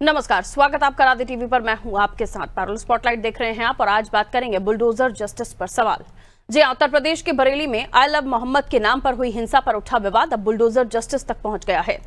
नमस्कार, स्वागत आपका राधे टीवी पर। मैं हूं आपके साथ पैरल। स्पॉटलाइट देख रहे हैं आप और आज बात करेंगे बुलडोजर जस्टिस पर सवाल। जी हां, उत्तर प्रदेश के बरेली में आई लव मोहम्मद के नाम पर हुई हिंसा पर उठा विवाद अब बुलडोजर जस्टिस तक पहुंच गया है।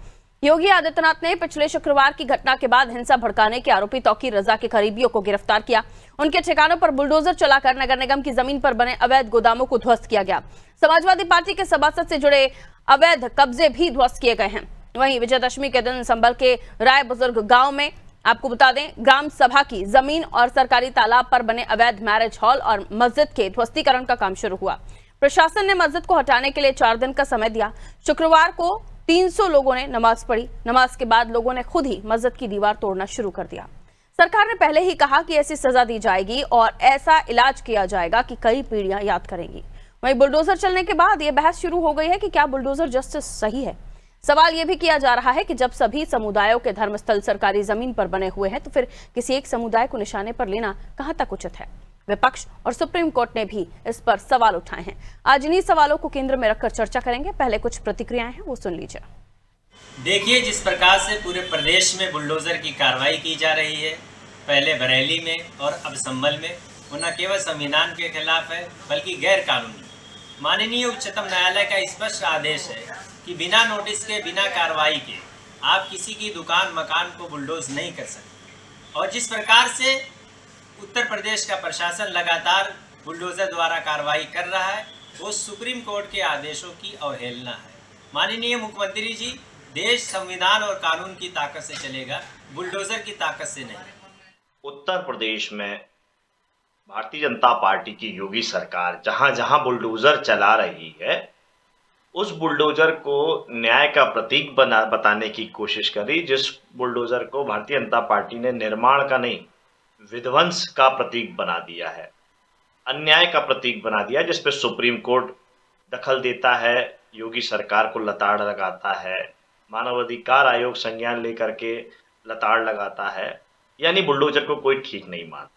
योगी आदित्यनाथ ने पिछले शुक्रवार की घटना के बाद हिंसा भड़काने के आरोपी तौकीर रजा के करीबियों को गिरफ्तार किया। उनके ठिकानों पर बुलडोजर चलाकर नगर निगम की जमीन पर बने अवैध गोदामों को ध्वस्त किया गया। समाजवादी पार्टी के सभासद से जुड़े अवैध कब्जे भी ध्वस्त किए गए हैं। वहीं विजयदशमी के दिन संभल के राय बुजुर्ग गांव में आपको बता दें, ग्राम सभा की जमीन और सरकारी तालाब पर बने अवैध मैरिज हॉल और मस्जिद के ध्वस्तीकरण का काम शुरू हुआ। प्रशासन ने मस्जिद को हटाने के लिए 4 दिन का समय दिया। शुक्रवार को 300 लोगों ने नमाज पढ़ी। नमाज के बाद लोगों ने खुद ही मस्जिद की दीवार तोड़ना शुरू कर दिया। सरकार ने पहले ही कहा कि ऐसी सजा दी जाएगी और ऐसा इलाज किया जाएगा कि कई पीढ़ियां याद करेंगी। वहीं बुलडोजर चलने के बाद यह बहस शुरू हो गई है कि क्या बुलडोजर जस्टिस सही है। सवाल यह भी किया जा रहा है कि जब सभी समुदायों के धर्मस्थल सरकारी जमीन पर बने हुए हैं तो फिर किसी एक समुदाय को निशाने पर लेना कहां तक उचित है। विपक्ष और सुप्रीम कोर्ट ने भी इस पर सवाल उठाए हैं। आज इन्हीं सवालों को केंद्र में रखकर चर्चा करेंगे। पहले कुछ प्रतिक्रियाएं हैं, वो सुन लीजिए। देखिए, जिस प्रकार से पूरे प्रदेश में बुलडोजर की कार्रवाई की जा रही है, पहले बरेली में और अब संभल में, वो न केवल संविधान के खिलाफ है बल्कि गैर कानूनी। माननीय उच्चतम न्यायालय का स्पष्ट आदेश है कि बिना नोटिस के, बिना कार्रवाई के आप किसी की दुकान मकान को बुलडोज नहीं कर सकते। और जिस प्रकार से उत्तर प्रदेश का प्रशासन लगातार बुलडोजर द्वारा कार्रवाई कर रहा है, वो सुप्रीम कोर्ट के आदेशों की अवहेलना है। माननीय मुख्यमंत्री जी, देश संविधान और कानून की ताकत से चलेगा, बुलडोजर की ताकत से नहीं। उत्तर प्रदेश में भारतीय जनता पार्टी की योगी सरकार जहां जहां बुलडोजर चला रही है, उस बुलडोजर को न्याय का प्रतीक बताने की कोशिश करी। जिस बुलडोजर को भारतीय जनता पार्टी ने निर्माण का नहीं, विध्वंस का प्रतीक बना दिया है, अन्याय का प्रतीक बना दिया, जिस पे सुप्रीम कोर्ट दखल देता है, योगी सरकार को लताड़ लगाता है, मानवाधिकार आयोग संज्ञान लेकर के लताड़ लगाता है, यानी बुलडोजर को कोई ठीक नहीं मानता।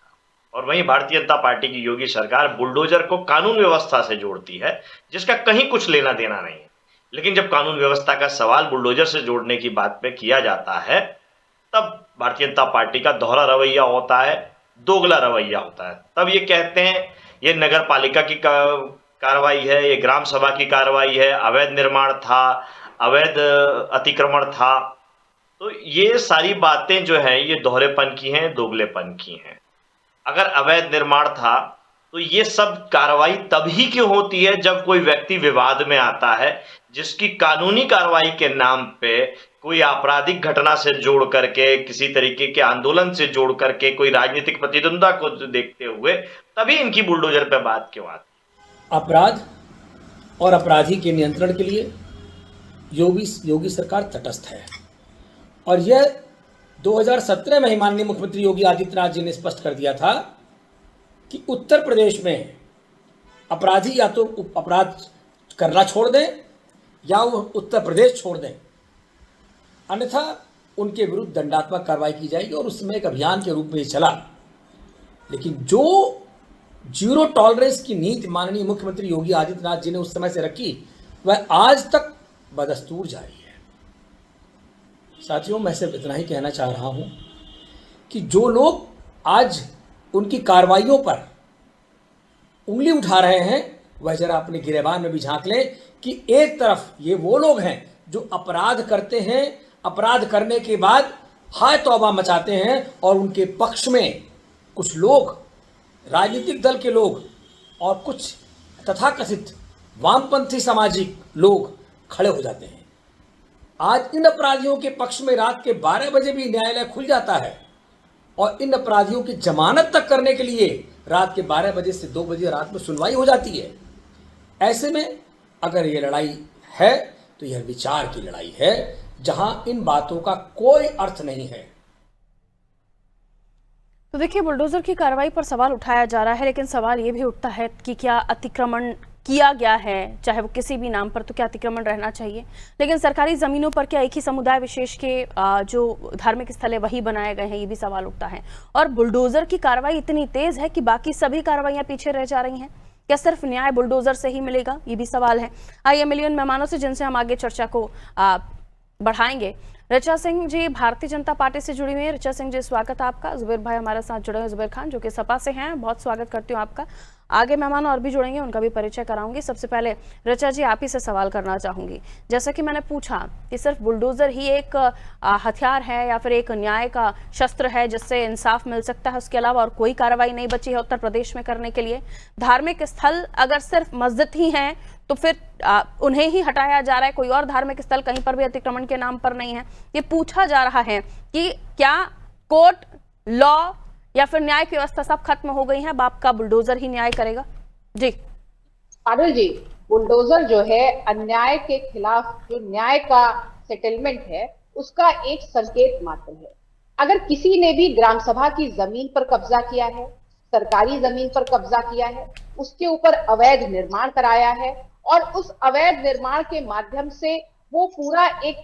और वहीं भारतीय जनता पार्टी की योगी सरकार बुलडोजर को कानून व्यवस्था से जोड़ती है, जिसका कहीं कुछ लेना देना नहीं है। लेकिन जब कानून व्यवस्था का सवाल बुलडोजर से जोड़ने की बात पे किया जाता है, तब भारतीय जनता पार्टी का दोहरा रवैया होता है, दोगला रवैया होता है। तब ये कहते हैं ये नगर पालिका की कार्रवाई है, ये ग्राम सभा की कार्रवाई है, अवैध निर्माण था, अवैध अतिक्रमण था। तो ये सारी बातें जो हैं ये दोहरेपन की हैं, दोगलेपन की हैं। अगर अवैध निर्माण था तो ये सब कार्रवाई तभी क्यों होती है जब कोई व्यक्ति विवाद में आता है, जिसकी कानूनी कार्रवाई के नाम पे कोई आपराधिक घटना से जोड़ करके, किसी तरीके के आंदोलन से जोड़ करके, कोई राजनीतिक प्रतिद्वंद्विता को देखते हुए, तभी इनकी बुलडोजर पे बात क्यों आती है। अपराध और अपराधी के नियंत्रण के लिए योगी सरकार तटस्थ है और यह 2017 में ही माननीय मुख्यमंत्री योगी आदित्यनाथ जी ने स्पष्ट कर दिया था कि उत्तर प्रदेश में अपराधी या तो अपराध करना छोड़ दें या वो उत्तर प्रदेश छोड़ दें, अन्यथा उनके विरुद्ध दंडात्मक कार्रवाई की जाएगी। और उसमें एक अभियान के रूप में ये चला। लेकिन जो जीरो टॉलरेंस की नीति माननीय मुख्यमंत्री योगी आदित्यनाथ जी ने उस समय से रखी, वह आज तक बदस्तूर जारी है। साथियों, मैं सिर्फ इतना ही कहना चाह रहा हूं कि जो लोग आज उनकी कार्रवाइयों पर उंगली उठा रहे हैं, वह जरा अपने गिरेबान में भी झांक लें कि एक तरफ ये वो लोग हैं जो अपराध करते हैं, अपराध करने के बाद हाय तौबा मचाते हैं, और उनके पक्ष में कुछ लोग, राजनीतिक दल के लोग और कुछ तथाकथित वामपंथी सामाजिक लोग खड़े हो जाते हैं। आज इन अपराधियों के पक्ष में रात के 12 बजे भी न्यायालय खुल जाता है और इन अपराधियों की जमानत तक करने के लिए रात के 12 बजे से 2 बजे रात में सुनवाई हो जाती है। ऐसे में अगर ये लड़ाई है तो यह विचार की लड़ाई है, जहां इन बातों का कोई अर्थ नहीं है। तो देखिए, बुलडोजर की कार्रवाई पर सवाल उठाया जा रहा है, लेकिन सवाल ये भी उठता है कि क्या अतिक्रमण किया गया है, चाहे वो किसी भी नाम पर, तो क्या अतिक्रमण रहना चाहिए। लेकिन सरकारी जमीनों पर क्या एक ही समुदाय विशेष के जो धार्मिक स्थल है वही बनाए गए हैं, ये भी सवाल उठता है। और बुलडोजर की कार्रवाई इतनी तेज है कि बाकी सभी कार्रवाइयां पीछे रह जा रही हैं। क्या सिर्फ न्याय बुलडोजर से ही मिलेगा, ये भी सवाल है। आइए मिलियन मेहमानों से, जिनसे हम आगे चर्चा को बढ़ाएंगे, ऋचा सिंह जी भारतीय जनता पार्टी से जुड़ी हुई है। ऋचा सिंह जी, स्वागत है आपका। जुबेर भाई हमारे साथ जुड़े हैं, जुबेर खान जो कि सपा से हैं, बहुत स्वागत करती हूँ आपका। आगे मेहमान और भी जुड़ेंगे, उनका भी परिचय कराऊंगी। सबसे पहले ऋचा जी, आप ही से सवाल करना चाहूंगी। जैसा कि मैंने पूछा कि सिर्फ बुलडोजर ही एक हथियार है या फिर एक न्याय का शस्त्र है जिससे इंसाफ मिल सकता है, उसके अलावा और कोई कार्रवाई नहीं बची है उत्तर प्रदेश में करने के लिए। धार्मिक स्थल अगर सिर्फ मस्जिद ही हैं तो फिर उन्हें ही हटाया जा रहा है, कोई और धार्मिक स्थल कहीं पर भी अतिक्रमण के नाम पर नहीं है। ये पूछा जा रहा है कि क्या कोर्ट, लॉ या फिर न्याय की व्यवस्था सब खत्म हो गई है, अब आपका बुलडोजर ही न्याय करेगा? जी पारुल जी, बुलडोजर जो है अन्याय के खिलाफ जो न्याय का सेटलमेंट है उसका एक संकेत मात्र है। अगर किसी ने भी ग्राम सभा की जमीन पर कब्जा किया है, सरकारी जमीन पर कब्जा किया है, उसके ऊपर अवैध निर्माण कराया है और उस अवैध निर्माण के माध्यम से वो पूरा एक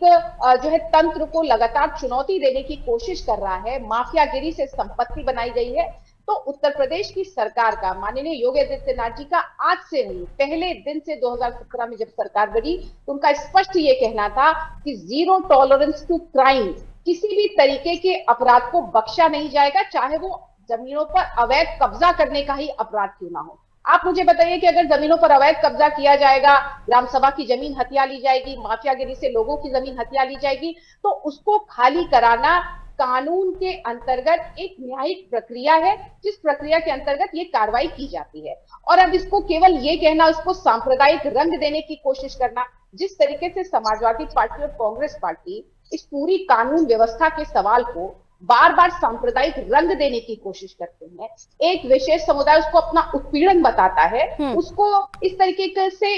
जो है तंत्र को लगातार चुनौती देने की कोशिश कर रहा है, माफियागिरी से संपत्ति बनाई गई है, तो उत्तर प्रदेश की सरकार का, माननीय योगी आदित्यनाथ जी का आज से नहीं, पहले दिन से 2017 में जब सरकार बनी तो उनका स्पष्ट ये कहना था कि जीरो टॉलरेंस टू क्राइम, किसी भी तरीके के अपराध को बख्शा नहीं जाएगा, चाहे वो जमीनों पर अवैध कब्जा करने का ही अपराध क्यों ना हो। आप मुझे बताइए कि अगर जमीनों पर अवैध कब्जा किया जाएगा, ग्राम सभा की जमीन हथिया ली जाएगी, माफियागिरी से लोगों की जमीन हथिया ली जाएगी, तो उसको खाली कराना कानून के अंतर्गत एक न्यायिक प्रक्रिया है, जिस प्रक्रिया के अंतर्गत ये कार्रवाई की जाती है। और अब इसको केवल ये कहना, उसको सांप्रदायिक रंग देने की कोशिश करना, जिस तरीके से समाजवादी पार्टी और कांग्रेस पार्टी इस पूरी कानून व्यवस्था के सवाल को बार बार सांप्रदायिक रंग देने की कोशिश करते हैं, एक विशेष समुदाय उसको अपना उत्पीड़न बताता है, उसको इस तरीके से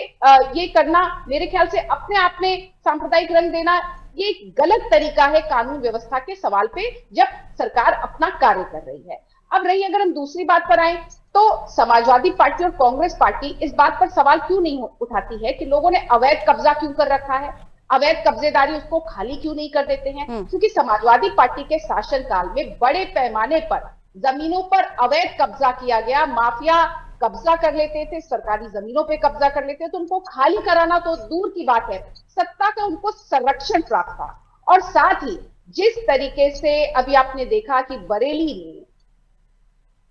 ये करना, मेरे ख्याल से अपने आप में सांप्रदायिक रंग देना, ये एक गलत तरीका है कानून व्यवस्था के सवाल पे जब सरकार अपना कार्य कर रही है। अब रही अगर हम दूसरी बात पर आए तो समाजवादी पार्टी और कांग्रेस पार्टी इस बात पर सवाल क्यों नहीं उठाती है कि लोगों ने अवैध कब्जा क्यों कर रखा है, अवैध कब्जेदारी उसको खाली क्यों नहीं कर देते हैं। क्योंकि समाजवादी पार्टी के शासनकाल में बड़े पैमाने पर जमीनों पर अवैध कब्जा किया गया, माफिया कब्जा कर लेते थे, सरकारी जमीनों पे कब्जा कर लेते थे, तो उनको खाली कराना तो दूर की बात है, सत्ता का उनको संरक्षण प्राप्त था। और साथ ही जिस तरीके से अभी आपने देखा कि बरेली में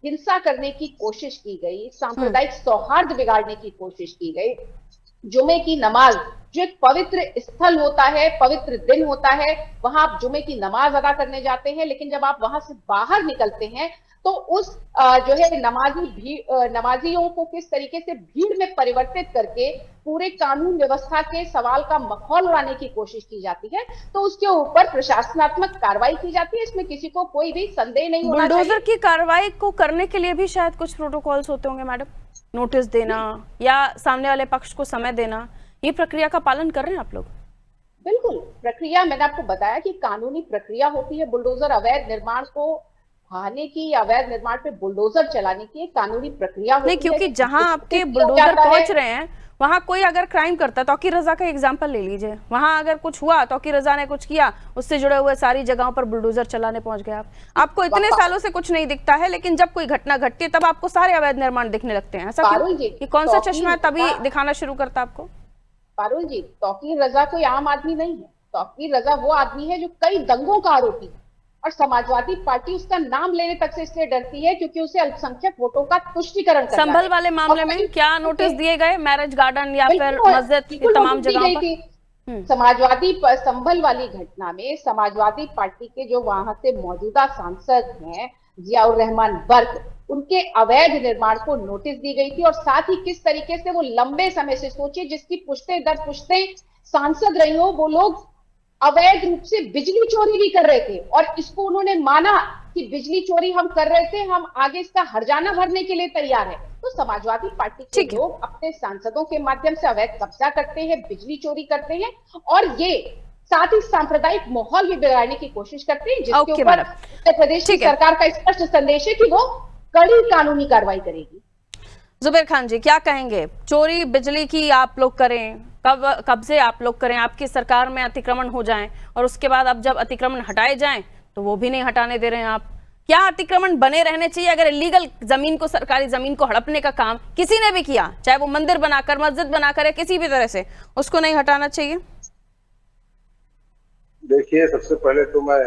हिंसा करने की कोशिश की गई, सांप्रदायिक सौहार्द बिगाड़ने की कोशिश की गई, जुमे की नमाज जो एक पवित्र स्थल होता है, पवित्र दिन होता है, वहां आप जुमे की नमाज अदा करने जाते हैं, लेकिन जब आप वहां से बाहर निकलते हैं तो उस जो है नमाजियों को किस तरीके से भीड़ में परिवर्तित करके पूरे कानून व्यवस्था के सवाल का मखौल उड़ाने की कोशिश की जाती है, तो उसके ऊपर प्रशासनात्मक कार्रवाई की जाती है। इसमें किसी को कोई भी संदेह नहीं होना चाहिए। बुलडोजर की कार्रवाई को करने के लिए भी शायद कुछ प्रोटोकॉल्स होते होंगे मैडम, नोटिस देना या सामने वाले पक्ष को समय देना, ये प्रक्रिया का पालन कर रहे हैं आप लोग? बिल्कुल, प्रक्रिया मैंने आपको बताया कि कानूनी प्रक्रिया होती है। बुलडोजर अवैध निर्माण को ढाने की, अवैध निर्माण पे बुलडोजर चलाने की एक कानूनी प्रक्रिया होती है। नहीं, क्योंकि जहां आपके बुलडोजर पहुंच रहे हैं वहां कोई अगर क्राइम करता है, तौकीर रजा का एग्जांपल ले लीजिए, वहां अगर कुछ हुआ, तौकीर रजा ने कुछ किया, उससे जुड़े हुए सारी जगहों पर बुलडोजर चलाने पहुंच गए आपको इतने सालों से कुछ नहीं दिखता है, लेकिन जब कोई घटना घटती है तब आपको सारे अवैध निर्माण दिखने लगते हैं। ऐसा क्यों? ये कौन सा चश्मा है तभी दिखाना शुरू करता आपको? पारुल जी, तौकीर रजा कोई आम आदमी नहीं है। तौकीर रजा वो आदमी है जो कई दंगों का आरोपी है, और समाजवादी पार्टी उसका नाम लेने तक से इसलिए डरती है क्योंकि उसे अल्पसंख्यक वोटों का तुष्टिकरण करना है। संभल वाले मामले में क्या नोटिस दिए गए, मैरिज गार्डन या फिर मस्जिद, तमाम जगहों पर? समाजवादी संभल वाली घटना में समाजवादी पार्टी के जो वहां से मौजूदा सांसद हैं जियाउर रहमान बर्क, उनके अवैध निर्माण को नोटिस दी गई थी, और साथ ही किस तरीके से वो लंबे समय से, सोचिए जिसकी पुश्ते दर पुश्ते सांसद रही हो, वो लोग अवैध रूप से बिजली चोरी भी कर रहे थे, और इसको उन्होंने माना कि बिजली चोरी हम कर रहे थे, हम आगे इसका हर्जाना भरने के लिए तैयार है। तो समाजवादी पार्टी के लोग अपने सांसदों के माध्यम से अवैध कब्जा करते हैं, बिजली चोरी करते हैं, और ये साथ ही सांप्रदायिक माहौल भी बिगाड़ने की कोशिश करते हैं, जिसके ऊपर उत्तर प्रदेश की सरकार का स्पष्ट संदेश है कि वो कड़ी कानूनी कार्रवाई करेगी। जुबेर खान जी, क्या कहेंगे? चोरी बिजली की आप लोग करें, कब्जे आप लोग करें, आपकी सरकार में अतिक्रमण हो जाएं, और उसके बाद अब जब अतिक्रमण हटाए जाएं तो वो भी नहीं हटाने दे रहे हैं आप। क्या अतिक्रमण बने रहने चाहिए? अगर इलीगल जमीन को, सरकारी जमीन को हड़पने का काम किसी ने भी किया, चाहे वो मंदिर बनाकर, मस्जिद बनाकर या किसी भी तरह से, उसको नहीं हटाना चाहिए? देखिए, सबसे पहले तो मैं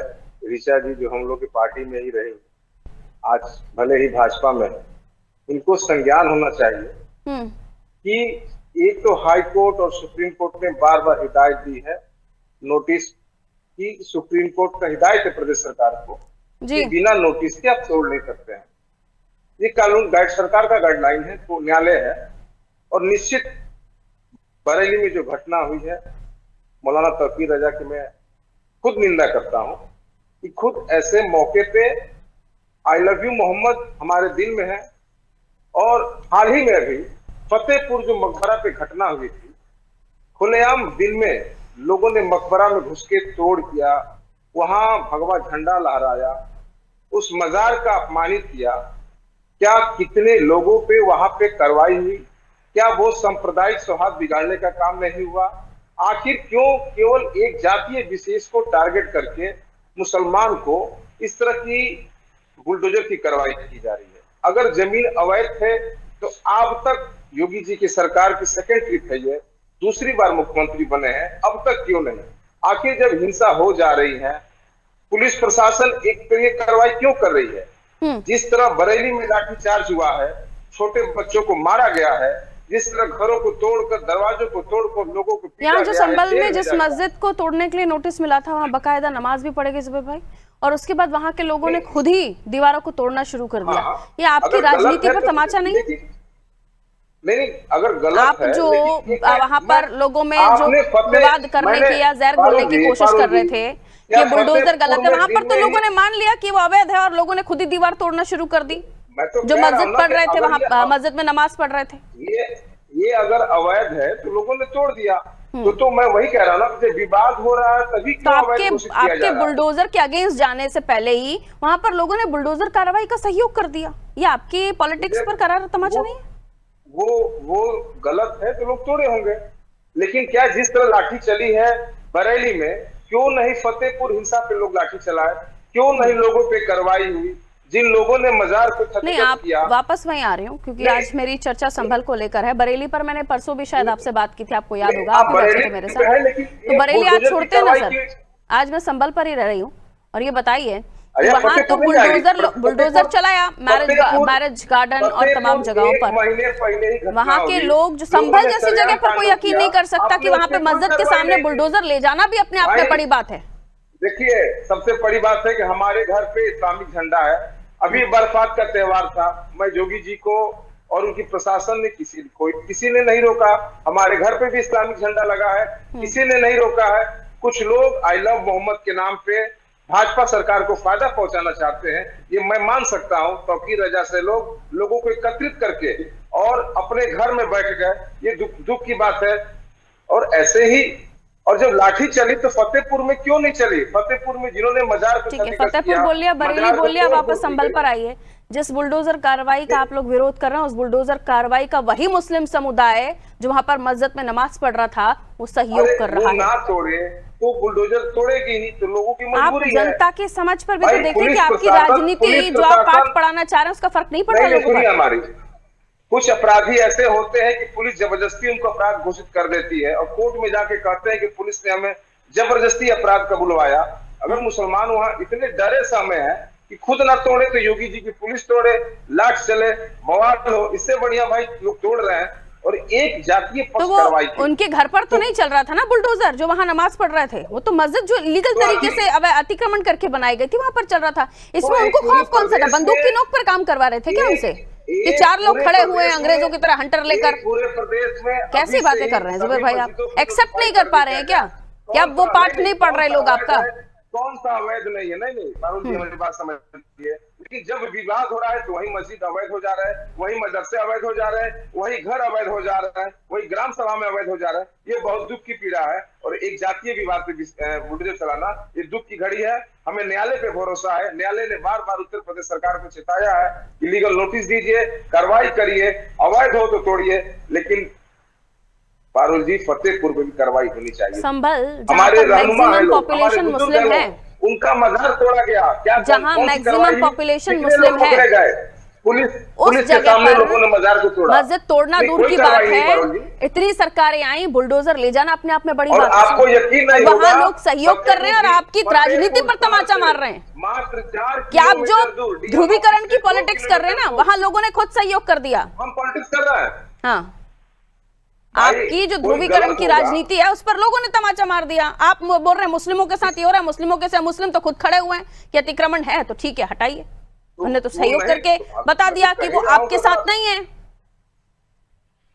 ऋचा जी जो हम लोग की पार्टी में ही रही, आज भले ही भाजपा में है, इनको संज्ञान होना चाहिए हम्म। कि एक तो हाई कोर्ट और सुप्रीम कोर्ट ने बार बार हिदायत दी है, नोटिस की सुप्रीम कोर्ट का हिदायत है प्रदेश सरकार को जी। कि बिना नोटिस के आप तोड़ नहीं सकते हैं। ये कानून गाइड सरकार का गाइडलाइन है, तो न्यायालय है। और निश्चित बरेली में जो घटना हुई है, मौलाना तौकीर रजा की मैं खुद निंदा करता हूं कि खुद ऐसे मौके पे आई लव यू मोहम्मद हमारे दिल में है। और हाल ही में अभी फतेहपुर जो मकबरा पे घटना हुई थी, खुलेआम दिन में लोगों ने मकबरा में घुस के तोड़ किया, वहां भगवा झंडा लहराया, उस मजार का अपमानित किया। क्या कितने लोगों पे वहां पे कार्रवाई हुई? क्या वो सांप्रदायिक सौहार्द बिगाड़ने का काम नहीं हुआ? आखिर क्यों केवल एक जातीय विशेष को टारगेट करके मुसलमान को इस तरह की बुलडोजर की कार्रवाई की जा रही है? अगर जमीन अवैध है तो अब तक योगी जी की सरकार की सेकेंड ट्रिप है, ये दूसरी बार मुख्यमंत्री बने हैं, अब तक क्यों नहीं? आखिर जब हिंसा हो जा रही है, पुलिस प्रशासन एक तो ये कार्रवाई क्यों कर रही है? जिस तरह बरेली में लाठीचार्ज हुआ है, छोटे बच्चों को मारा गया है, जिस तरह घरों को तोड़कर, दरवाजों को तोड़कर लोगों को पीटा यहाँ जो गया है, संभल जेल में जिस जाया मस्जिद को तोड़ने के लिए नोटिस मिला था, वहाँ बकायदा नमाज भी पढ़ेगी जुबैर भाई, और उसके बाद वहाँ के लोगों ने खुद ही दीवारों को तोड़ना शुरू कर दिया। हाँ, ये आपकी अगर गलत राजनीति है पर तो तमाचा नहीं है? नहीं, अगर गलत आप है, जो लेकिन वहाँ पर लोगों में जो विवाद करने की या जहर घोलने की कोशिश कर रहे थे कि बुलडोजर गलत है, वहाँ पर तो लोगों ने मान लिया कि वो अवैध है और लोगों ने खुद ही दीवार तोड़ना शुरू कर दी। जो मस्जिद पढ़ रहे थे, वहाँ मस्जिद में नमाज पढ़ रहे थे, ये अगर अवैध है तो लोगों ने तोड़ दिया। तो मैं वही कह रहा हूँ ना, जब विवाद हो रहा है तभी तो आपके बुलडोजर के अगेंस्ट जाने से पहले ही वहां पर लोगों ने बुलडोजर कार्रवाई का सहयोग कर दिया। ये आपकी पॉलिटिक्स पर करार तमाचा नहीं है? वो गलत है तो लोग तोड़े होंगे, लेकिन क्या जिस तरह लाठी चली है बरेली में, क्यों नहीं फतेहपुर हिंसा पे लोग लाठी चलाए? क्यों नहीं लोगों पे कार्रवाई हुई? जिन लोगों ने मजार को नहीं, आप वापस वहीं आ रहे हो क्योंकि आज मेरी चर्चा संभल को लेकर है। बरेली पर मैंने परसों भी शायद आपसे बात की थी, आपको याद होगा, आप बैठे थे मेरे साथ। तो बरेली आज छोड़ते हैं ना सर, आज मैं संभल पर ही रह रही हूँ। और ये बताइए, वहां तो बुलडोजर चलाया मैरिज गार्डन और तमाम जगहों पर। वहां के लोग जो संभल जैसी जगह पर कोई यकीन नहीं कर सकता कि वहां पे मस्जिद के सामने बुलडोजर ले जाना भी अपने आप में बड़ी बात है। देखिए, सबसे बड़ी बात है कि हमारे घर पे इस्लामिक झंडा है। अभी बरसात का त्योहार था, मैं योगी जी को और उनकी प्रशासन ने किसी ने नहीं रोका। हमारे घर पे भी इस्लामिक झंडा लगा है, किसी ने नहीं रोका है। कुछ लोग आई लव मोहम्मद के नाम पे भाजपा सरकार को फायदा पहुंचाना चाहते हैं, ये मैं मान सकता हूं। तौकीर रजा से लोगों को एकत्रित करके और अपने घर में बैठ गए, ये दुख की बात है। और ऐसे ही, और जब लाठी चली तो फतेहपुर में क्यों नहीं चली? फतेहपुर में जिन्होंने मजार को ठीक है, फतेहपुर बोल लिया, बरेली बोल लिया, वापस संभल पर आइए। जिस बुलडोजर कार्रवाई का आप लोग विरोध कर रहे हैं, उस बुलडोजर कार्रवाई का वही मुस्लिम समुदाय जो वहां पर मस्जिद में नमाज पढ़ रहा था, वो सहयोग कर रहा है। ना तोड़े तो बुलडोजर तोड़ेगी ही, तो लोगों की मजबूरी है। आप जनता की समझ पर भी तो देखिए कि आपकी राजनीति जो आप पाठ पढ़ाना चाह रहे हैं उसका फर्क नहीं पड़ रहा है लोगों पर। हमारी कुछ अपराधी ऐसे होते हैं कि पुलिस जबरदस्ती उनको अपराध घोषित कर देती है और कोर्ट में जाके कहते हैं कि पुलिस ने हमें जबरदस्ती अपराध कबूलवाया। अगर मुसलमान वहां इतने डरे समय है कि खुद ना तोड़े तो योगी जी की पुलिस तोड़े, लाठ चले, बवाल हो, इससे बढ़िया भाई लोग तोड़ रहे हैं। और एक जातीय पक्ष कार्रवाई तो उनके घर पर तो नहीं चल रहा था ना बुलडोजर, जो वहां नमाज पढ़ रहे थे। वो तो मस्जिद जो लीगल तरीके से अतिक्रमण करके बनाई गई थी, वहां पर चल रहा था। इसमें उनको खौफ कौन सा था? बंदूक की नोक पर काम करवा रहे थे क्या उनसे? ये चार लोग खड़े हुए हैं अंग्रेजों की तरह हंटर लेकर, पूरे प्रदेश में कैसी बातें कर रहे हैं जुबैर भाई? आप एक्सेप्ट नहीं कर पा रहे हैं क्या? क्या वो पाठ नहीं पढ़ रहे लोग आपका? कौन सा अवैध नहीं है? नहीं पारुल जी हमारी बात समझिए, लेकिन जब विवाद हो रहा है तो वही मस्जिद अवैध हो जा रहा है, वही मदरसे अवैध हो जा रहे हैं, वही घर अवैध हो जा रहा है, वही ग्राम सभा में अवैध हो जा रहा है। ये बहुत दुख की पीड़ा है। और एक जातीय विवाद पे बुलडोजर चलाना ये दुख की घड़ी है। हमें न्यायालय पे भरोसा है। न्यायालय ने बार बार उत्तर प्रदेश सरकार को चेताया है कि लीगल नोटिस दीजिए, कार्रवाई करिए, अवैध हो तो तोड़िए। लेकिन पारुल जी, फतेहपुर में भी कार्रवाई होनी चाहिए। संभल हमारे मैक्सिमम पॉपुलेशन मुस्लिम है, उनका मजार तोड़ा गया। क्या जहां मैक्सिमम पॉपुलेशन मुस्लिम है, पुलिस के जगह सामने पर लोगों ने मजार को तोड़ा। मस्जिद तोड़ना नहीं, दूर कोई की बात कार्रवाई नहीं है, पारुल जी। इतनी सरकारें आई, बुलडोजर ले जाना अपने आप में बड़ी और बात है। आपको यकीन नहीं होगा, वहां लोग सहयोग कर रहे हैं और आपकी राजनीति पर तमाचा मार रहे हैं। मात्र 4 क्या आप जो किलोमीटर दूर ध्रुवीकरण की पॉलिटिक्स कर रहे हैं ना, वहां लोगों ने खुद सहयोग कर दिया। हम पॉलिटिक्स कर रहे हैं। हाँ, भाई, आपकी जो कोई ध्रुवीकरण गलत की होगा। राजनीति है उस पर लोगों ने तमाचा मार दिया। आप बोल रहे हैं मुस्लिमों के साथ ये हो रहा है, मुस्लिमों के साथ मुस्लिम तो खुद खड़े हुए हैं कि अतिक्रमण है तो ठीक है हटाइए। उन्होंने तो सहयोग करके बता दिया कि वो आपके साथ नहीं है।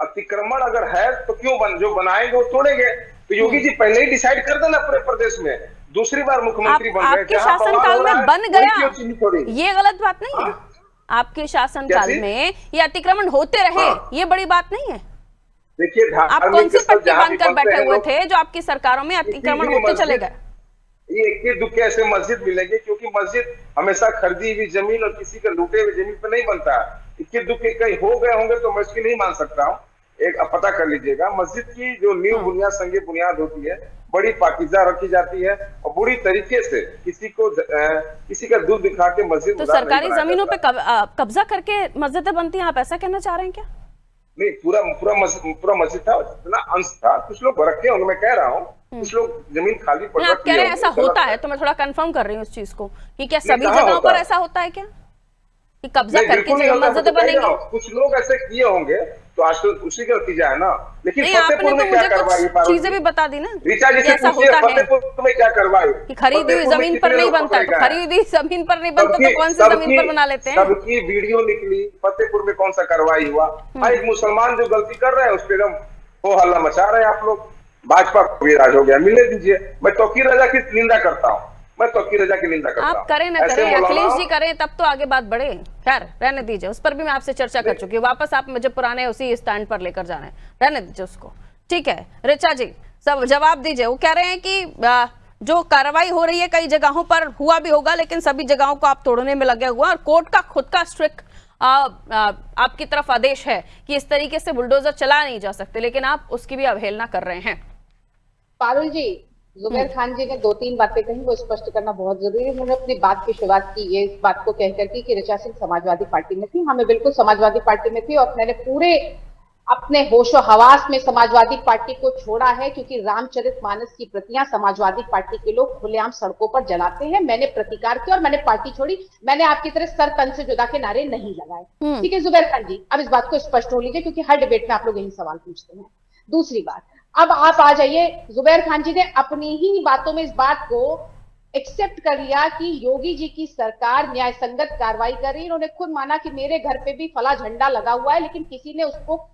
अतिक्रमण अगर है तो क्यों जो बनाएंगे वो तोड़ेंगे। तो योगी जी पहले ही डिसाइड कर देना पूरे प्रदेश में, दूसरी बार मुख्यमंत्री बन गए, आपके शासनकाल में बन गया, ये गलत बात नहीं है। हाँ। आपके शासनकाल में ये अतिक्रमण होते रहे, ये बड़ी बात नहीं है। देखिए आप कौन सी पट्टी बांधकर बैठे हुए थे जो आपकी सरकारों में अतिक्रमण होते चले गए? ये इक्के दुक्के ऐसे मस्जिद मिलेंगे, क्योंकि मस्जिद हमेशा खरीदी हुई जमीन और किसी का लूटे हुए जमीन पर नहीं बनता है। इक्के दुक्के कहीं हो गए होंगे तो मैं इसकी नहीं मान सकता हूँ। एक पता कर लीजिएगा, मस्जिद की जो नींव बुनियाद संगे बुनियाद होती है बड़ी पाकीज़ा रखी जाती है और बुरी तरीके से किसी का दूध दिखा के मस्जिद। तो सरकारी जमीनों पे कब्जा करके मस्जिदें बनती हैं, आप ऐसा कहना चाह रहे हैं क्या? नहीं, पूरा मस्जिद था, जितना अंश था कुछ लोग रखे होंगे, मैं कह रहा हूँ कुछ लोग जमीन खाली पड़। आप कह रहे हैं ऐसा होता है, तो मैं थोड़ा कंफर्म कर रही हूँ इस चीज को कि क्या सभी जगहों पर ऐसा होता है क्या कि कब्जा करके मस्जिदें बनेंगी? कुछ लोग ऐसे किए होंगे तो आज तो उसी का नतीजा है ना। लेकिन नहीं, आपने तो मुझे कुछ चीजें भी बता दी ना कि ऐसा होता है में क्या करवाई कि खरीदी हुई जमीन पर नहीं बनता, तो खरीदी जमीन पर नहीं बनता तो कौन सी जमीन पर बना लेते हैं? सबकी वीडियो निकली, फतेहपुर में कौन सा कार्रवाई हुआ। भाई मुसलमान जो गलती कर रहे हैं उस पर एकदम हो हल्ला मचा रहे हैं आप लोग। भाजपा को भी राज हो गया, मिलने दीजिए। मैं तौकीर रजा की निंदा करता हूँ, मैं तौकीर रजा की निंदा करता हूँ। आप करें ना करें, अखिलेश जी करें तब तो आगे बात बढ़े। खैर रहने दीजिए, उस पर भी मैं आपसे चर्चा कर चुकी हूँ। वापस आप मुझे पुराने उसी स्टैंड पर लेकर जा रहे हैं, रहने दीजिए उसको। ठीक है ऋचा जी, सब जवाब दीजिए। वो कह रहे हैं कि जो कार्रवाई हो रही है कई जगहों पर हुआ भी होगा, लेकिन सभी जगहों को आप तोड़ने में लगे हुए हैं और कोर्ट का खुद का स्ट्रिक्ट आपकी तरफ आदेश है कि इस तरीके से बुलडोजर चला नहीं जा सकते, लेकिन आप उसकी भी अवहेलना कर रहे हैं। पारुल जी, जुबैर खान जी ने 2-3 बातें कही, वो स्पष्ट करना बहुत जरूरी है। उन्होंने अपनी बात की शुरुआत की ये इस बात को कहकर की कि ऋचा सिंह समाजवादी पार्टी में थी। हाँ, मैं बिल्कुल समाजवादी पार्टी में थी और मैंने पूरे अपने होशो हवास में समाजवादी पार्टी को छोड़ा है, क्योंकि रामचरितमानस की प्रतियां समाजवादी पार्टी के लोग खुलेआम सड़कों पर जलाते हैं। मैंने प्रतिकार किया और मैंने पार्टी छोड़ी। मैंने आपकी तरह सर तन से जुदा के नारे नहीं लगाए। ठीक है जुबैर खान जी, अब इस बात को स्पष्ट हो लीजिए, क्योंकि हर डिबेट में आप लोग यही सवाल पूछते हैं। दूसरी बात, अब आप आ जाइए, जुबैर खान जी ने अपनी ही बातों में इस बात को एक्सेप्ट कर लिया कि योगी जी की सरकार न्याय संगत कार्रवाई कर रही है। उन्होंने खुद माना कि मेरे घर पे भी फला झंडा लगा हुआ है, लेकिन किसी ने उसको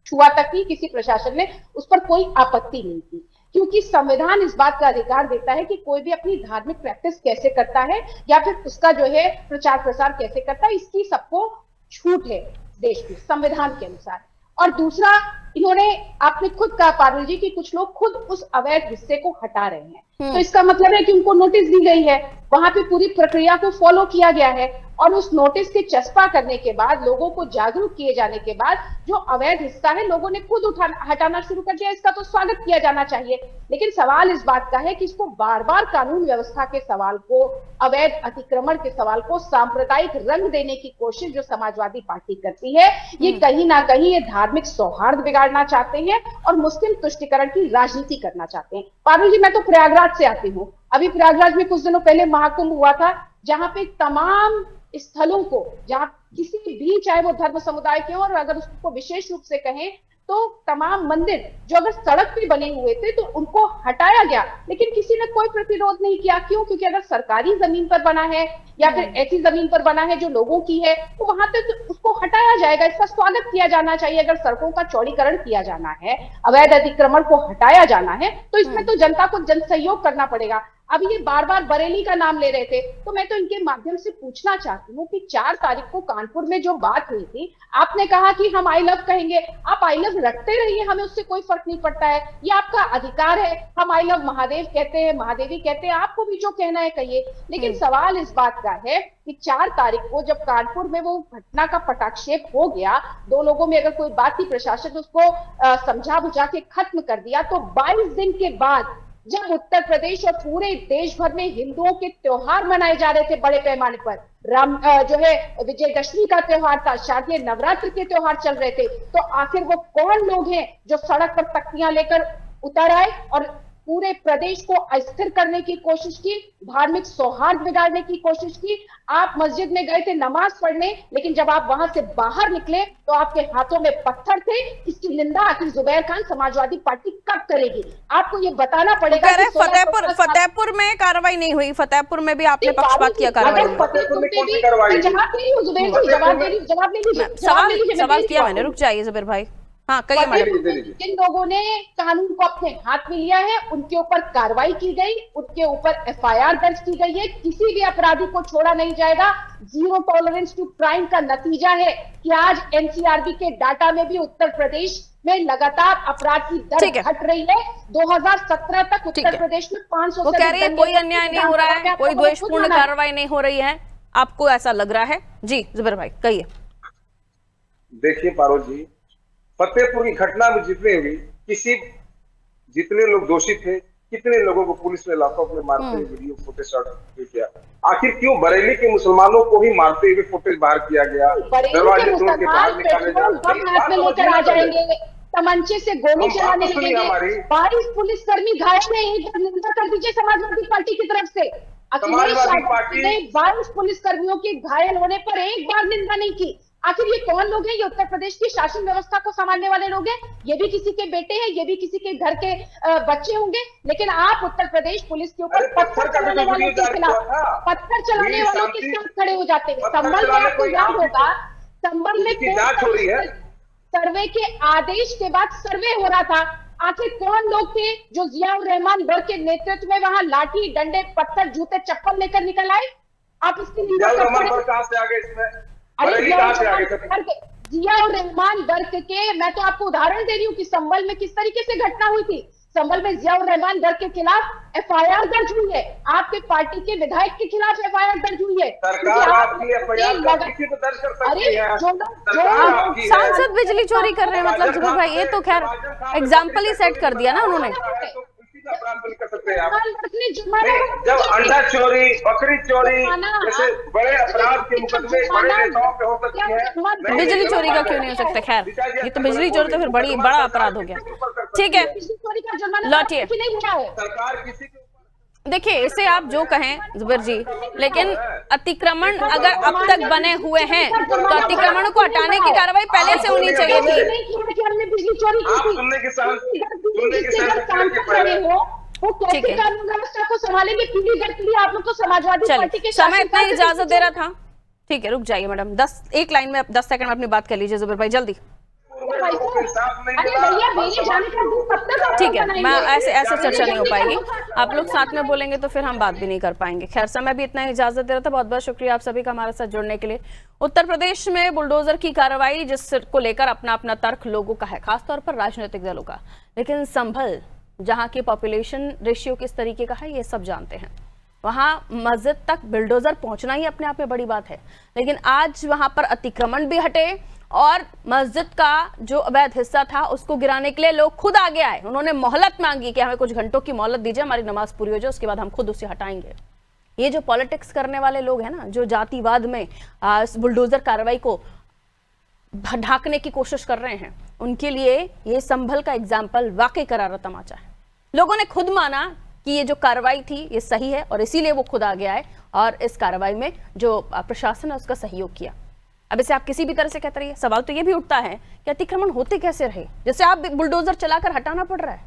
छुआ तक नहीं, किसी प्रशासन ने उस पर कोई आपत्ति नहीं की, क्योंकि संविधान इस बात का अधिकार देता है कि कोई भी अपनी धार्मिक प्रैक्टिस कैसे करता है या फिर उसका जो है प्रचार प्रसार कैसे करता है, इसकी सबको छूट है देश की संविधान के अनुसार। और दूसरा, इन्होंने आपने खुद कहा पारुल जी कि कुछ लोग खुद उस अवैध हिस्से को हटा रहे हैं, तो इसका मतलब है कि उनको नोटिस दी गई है, वहां पे पूरी प्रक्रिया को फॉलो किया गया है और उस नोटिस के चस्पा करने के बाद, लोगों को जागरूक किए जाने के बाद जो अवैध हिस्सा है लोगों ने खुद हटाना शुरू कर दिया। इसका तो स्वागत किया जाना चाहिए। लेकिन सवाल इस बात का है कि इसको बार बार कानून व्यवस्था के सवाल को, अवैध अतिक्रमण के सवाल को सांप्रदायिक रंग देने की कोशिश जो समाजवादी पार्टी करती है, ये कहीं ना कहीं ये धार्मिक सौहार्द बिगाड़ना चाहते हैं और मुस्लिम तुष्टिकरण की राजनीति करना चाहते हैं। पारुल जी, मैं तो प्रयागराज से आती हूँ। अभी प्रयागराज में कुछ दिनों पहले महाकुंभ हुआ था, जहां पे तमाम स्थलों को, जहां किसी भी, चाहे वो धर्म समुदाय के हो, और अगर उसको विशेष रूप से कहें तो तमाम मंदिर जो अगर सड़क पे बने हुए थे तो उनको हटाया गया, लेकिन किसी ने कोई प्रतिरोध नहीं किया। क्यों? क्योंकि अगर सरकारी जमीन पर बना है या फिर ऐसी जमीन पर बना है जो लोगों की है, तो वहां तक तो उसको हटाया जाएगा। इसका स्वागत किया जाना चाहिए। अगर सड़कों का चौड़ीकरण किया जाना है, अवैध अतिक्रमण को हटाया जाना है, तो इसमें तो जनता को जन सहयोग करना पड़ेगा। अब ये बार बार बरेली का नाम ले रहे थे, तो मैं तो इनके माध्यम से पूछना चाहती हूँ कि 4 तारीख को कानपुर में जो बात हुई थी, आपने कहा कि हम आई लव कहेंगे, आप आई लव रखते रहिए, हमें उससे कोई फर्क नहीं पड़ता है, ये आपका अधिकार है। हम आई लव महादेव कहते हैं, महादेवी कहते हैं, आपको भी जो कहना है कहिए। लेकिन सवाल इस बात का है कि 4 तारीख को जब कानपुर में वो घटना का पटाक्षेप हो गया, 2 लोगों में अगर कोई बात थी, प्रशासन उसको समझा बुझा के खत्म कर दिया, तो 22 दिन के बाद जब उत्तर प्रदेश और पूरे देश भर में हिंदुओं के त्योहार मनाए जा रहे थे बड़े पैमाने पर, जो है विजयदशमी का त्योहार था, शारदीय नवरात्र के त्योहार चल रहे थे, तो आखिर वो कौन लोग हैं जो सड़क पर तख्तियां लेकर उतर आए और पूरे प्रदेश को अस्थिर करने की कोशिश की, धार्मिक सौहार्द बिगाड़ने की कोशिश की। आप मस्जिद में गए थे नमाज पढ़ने, लेकिन जब आप वहां से बाहर निकले तो आपके हाथों में पत्थर थे। इसकी निंदा आखिर जुबैर खान समाजवादी पार्टी कब करेगी? आपको ये बताना पड़ेगा। फतेहपुर में कार्रवाई नहीं हुई, फतेहपुर में भी आपने पक्षपात किया कार्रवाई में। सवाल किया मैंने, रुक जाइए जुबैर भाई। हाँ, कहिए मैडम। जिन लोगों ने कानून को अपने हाथ में लिया है उनके ऊपर कार्रवाई की गई, उनके ऊपर एफआईआर दर्ज की गई है। किसी भी अपराधी को छोड़ा नहीं जाएगा। जीरो टॉलरेंस टू क्राइम का नतीजा है कि आज एनसीआरबी के डाटा में भी उत्तर प्रदेश में लगातार अपराध की दर घट रही है। 2017 तक उत्तर प्रदेश में 500 वो कह रही है कोई अन्याय नहीं हो रहा है, कोई द्वेषपूर्ण कार्रवाई नहीं हो रही है, आपको ऐसा लग रहा है? जी जुबैर भाई कहिए। देखिए पारुल जी, फतेहपुर की घटना में जितने लोग दोषी थे, कितने लोगों को पुलिस ने लॉकअप में मारते हुए वीडियो फुटेज किया। आखिर क्यों बरेली के मुसलमानों को ही मारते हुए फुटेज बाहर किया गया? दरवाजे तोड़ के बाहर निकाले जाएंगे, तमंचे से गोली चलाने लगेंगे। 22 पुलिसकर्मी घायल हैं, एक बार निंदा कर दीजिए समाजवादी पार्टी की तरफ से। अखिलेश यादव ने 22 पुलिसकर्मियों के घायल होने पर एक बार निंदा नहीं की। आखिर ये कौन लोग हैं? ये उत्तर प्रदेश की शासन व्यवस्था को संभालने वाले लोग हैं। ये भी किसी के बेटे हैं, ये भी किसी के घर के बच्चे होंगे। लेकिन आप उत्तर प्रदेश पुलिस के ऊपर पत्थर चलाने वालों के खिलाफ, पत्थर चलाने वालों के साथ खड़े हो जाते हैं। संभल में आपको याद होगा, संभल में सर्वे के आदेश के बाद सर्वे हो रहा था। आखिर कौन लोग थे जो जियाउर रहमान बर के नेतृत्व में वहां लाठी, डंडे, पत्थर, जूते, चप्पल लेकर निकल आए? आप इसकी निंदा कहां से आ गए इसमें? जियाउर रहमान वर्ग के, मैं तो आपको उदाहरण दे रही हूँ कि संभल में किस तरीके से घटना हुई थी। संभल में जियाउर रहमान वर्ग के खिलाफ एफआईआर दर्ज हुई है, आपके पार्टी के विधायक के खिलाफ एफआईआर दर्ज हुई है। सरकार आपकी एफआईआर किसी पे दर्ज कर सकती है। जो सांसद बिजली चोरी कर रहे हैं, मतलब जुबैर भाई ये तो खैर एग्जाम्पल ही सेट कर दिया ना उन्होंने। कर सकते हैं आप। जब अंडा चोरी, बकरी चोरी जैसे बड़े अपराध के मुकदमे बड़े नेताओं पे हो सकती है, बिजली चोरी का क्यों नहीं हो सकता? खैर ये तो बिजली चोरी तो फिर बड़ा अपराध हो गया। ठीक है, लौटिए। सरकार किसी के देखिए, इसे आप जो कहें जुबैर जी, लेकिन अतिक्रमण अगर अब तक बने हुए हैं तो अतिक्रमणों को हटाने की कार्रवाई पहले से होनी चाहिए थी। ठीक है, कानून व्यवस्था को संभालेंगे पीढ़ी दर पीढ़ी। आप लोग तो समाजवादी पार्टी के समय इतना इजाजत दे रहा था। ठीक है, रुक जाइए मैडम, 1 लाइन में 10 सेकंड में अपनी बात कर लीजिए जुबैर भाई, जल्दी। ठीक है, मैं ऐसे चर्चा नहीं हो पाएगी। आप लोग साथ में बोलेंगे तो फिर हम बात भी नहीं कर पाएंगे। खैर, समय भी इतना इजाजत दे रहा था। बहुत बहुत शुक्रिया आप सभी का हमारे साथ जुड़ने के लिए। उत्तर प्रदेश में बुलडोजर की कार्रवाई जिसको लेकर अपना अपना तर्क लोगों का है, खासतौर पर राजनीतिक दलों का, लेकिन संभल जहां की पॉपुलेशन रेशियो किस तरीके का है ये सब जानते हैं। वहां मस्जिद तक बुलडोजर पहुंचना ही अपने आप में बड़ी बात है, लेकिन आज वहां पर अतिक्रमण भी हटे और मस्जिद का जो अवैध हिस्सा था उसको गिराने के लिए लोग खुद आगे आए। उन्होंने मोहलत मांगी कि हमें कुछ घंटों की मोहलत दीजिए, हमारी नमाज पूरी हो जाए, उसके बाद हम खुद उसे हटाएंगे। ये जो पॉलिटिक्स करने वाले लोग हैं ना, जो जातिवाद में बुलडोजर कार्रवाई को ढांकने की कोशिश कर रहे हैं, उनके लिए ये संभल का एग्जाम्पल वाकई करारा तमाचा है। लोगों ने खुद माना कि ये जो कार्रवाई थी ये सही है और इसीलिए वो खुद आगे आए और इस कार्रवाई में जो प्रशासन है उसका सहयोग किया। अब इसे आप किसी भी तरह से कहते रहिए, सवाल तो ये भी उठता है कि अतिक्रमण होते कैसे रहे, जैसे आप बुलडोजर चलाकर हटाना पड़ रहा है।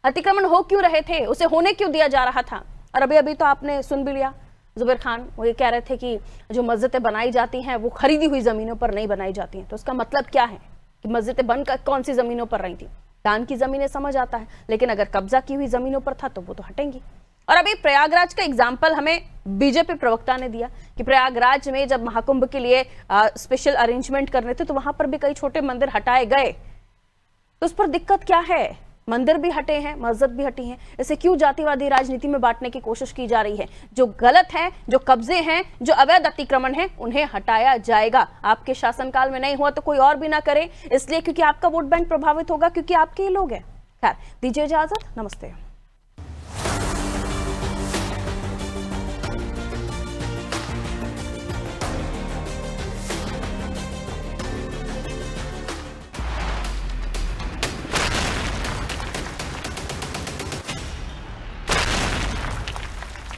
अतिक्रमण हो क्यों रहे थे, उसे होने क्यों दिया जा रहा था? और अभी तो आपने सुन भी लिया, जुबैर खान वो ये कह रहे थे कि जो मस्जिदें बनाई जाती हैं वो खरीदी हुई जमीनों पर नहीं बनाई जाती हैं। तो उसका मतलब क्या है कि मस्जिदें बनकर कौन सी जमीनों पर रही थी? दान की जमीनें समझ आता है, लेकिन अगर कब्जा की हुई जमीनों पर था तो वो तो हटेंगी। और अभी प्रयागराज का एग्जाम्पल हमें बीजेपी प्रवक्ता ने दिया कि प्रयागराज में जब महाकुंभ के लिए स्पेशल अरेंजमेंट करने थे तो वहां पर भी कई छोटे मंदिर हटाए गए। तो उस पर दिक्कत क्या है? मंदिर भी हटे हैं, मस्जिद भी हटी हैं, इसे क्यों जातिवादी राजनीति में बांटने की कोशिश की जा रही है? जो गलत है, जो कब्जे हैं, जो अवैध अतिक्रमण है, उन्हें हटाया जाएगा। आपके शासनकाल में नहीं हुआ तो कोई और भी ना करे, इसलिए क्योंकि आपका वोट बैंक प्रभावित होगा, क्योंकि आपके ही लोग हैं। खैर, दीजिए इजाजत, नमस्ते।